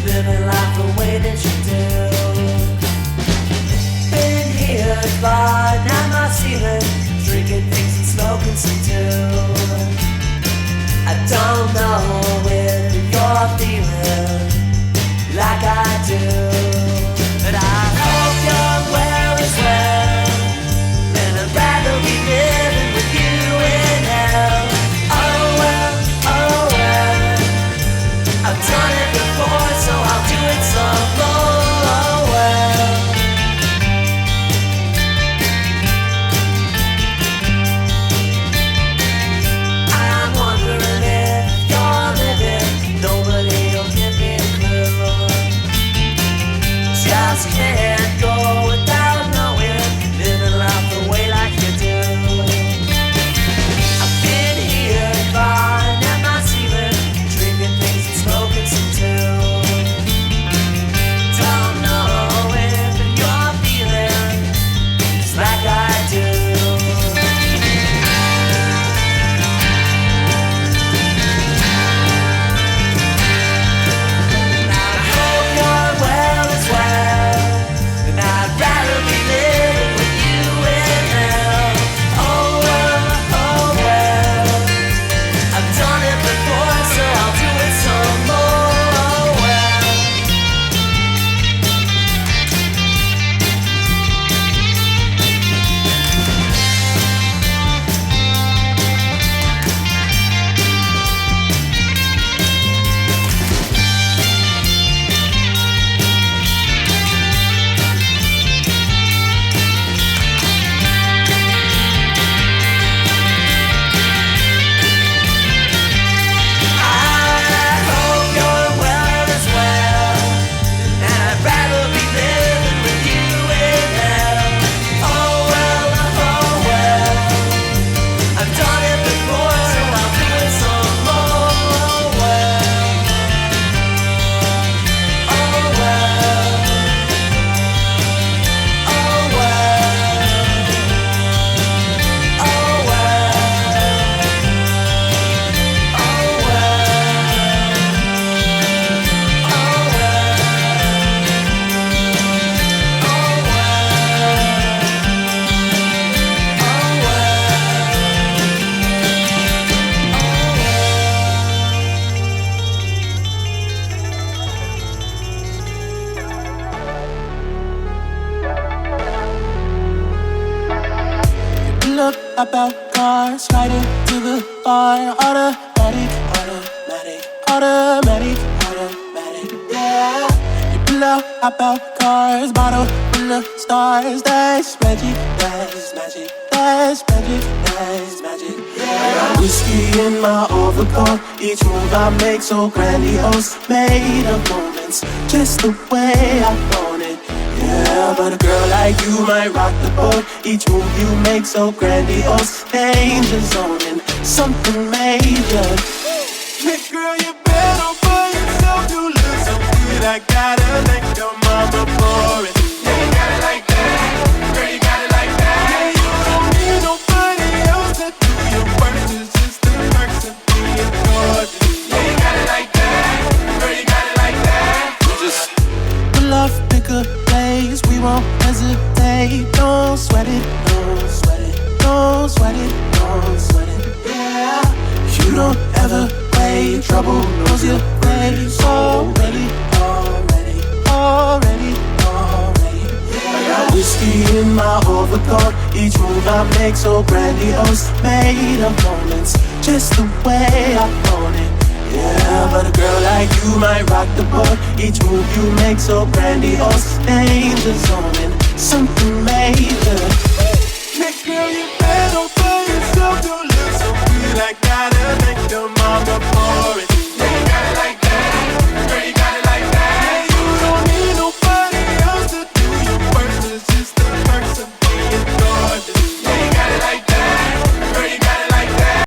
living life the way that you do. Been here flying at my ceiling, drinking things and smoking some too. I don't know if you're feeling like I do, but I hope you're well as well, and I'd rather be living with you in hell. Oh well, I've done it before, so I'll do it some more. Oh well. I'm wondering if you're living, nobody'll give me a clue. Just can't go without knowing, living life the way like you do. I've been here flying at my ceiling, drinking things and smoking some too. Don't know if you're feeling just like I do. I hope you're well as well, and I'd rather be living with you in hell. Oh well, I've done it before, so I'll do it some more. Oh well. I hope you're well as well, and I'd rather be living with you in hell. Oh well, I've done it before, so I'll do it some more. Oh well, oh well, oh well, oh well, oh Look about cars, riding to the bar, automatic, automatic, automatic, automatic, yeah. You pull out about cars, bottle full of stars, that's magic, that's magic, that's magic, that's magic, yeah. I got whiskey in my overcoat, each move I make so grandiose, made of moments, just the way I want it. Yeah, but a girl like you might rock the boat. Each move you make so grandiose, danger zone and something major. Hey girl, you better for yourself. You look so good, I gotta thank your mama for it. Yeah, you got it like that, girl, you got it like that. Yeah, you don't need nobody else to do your work. It's just the perks of being gorgeous. Yeah, you got it like that, girl, you got it like that. Just pull off, pick a place, we won't hesitate. Don't sweat it, don't sweat it, don't sweat it, don't sweat it, yeah. You don't ever play, trouble knows your face. Already, already, already, already, yeah. I got whiskey in my overcoat, each move I make so grandiose, made of moments, just the way I want it. Yeah, but a girl like you might rock the boat. Each move you make so grandiose, danger zone and something major. Hey girl, you better for yourself. You look so good like that.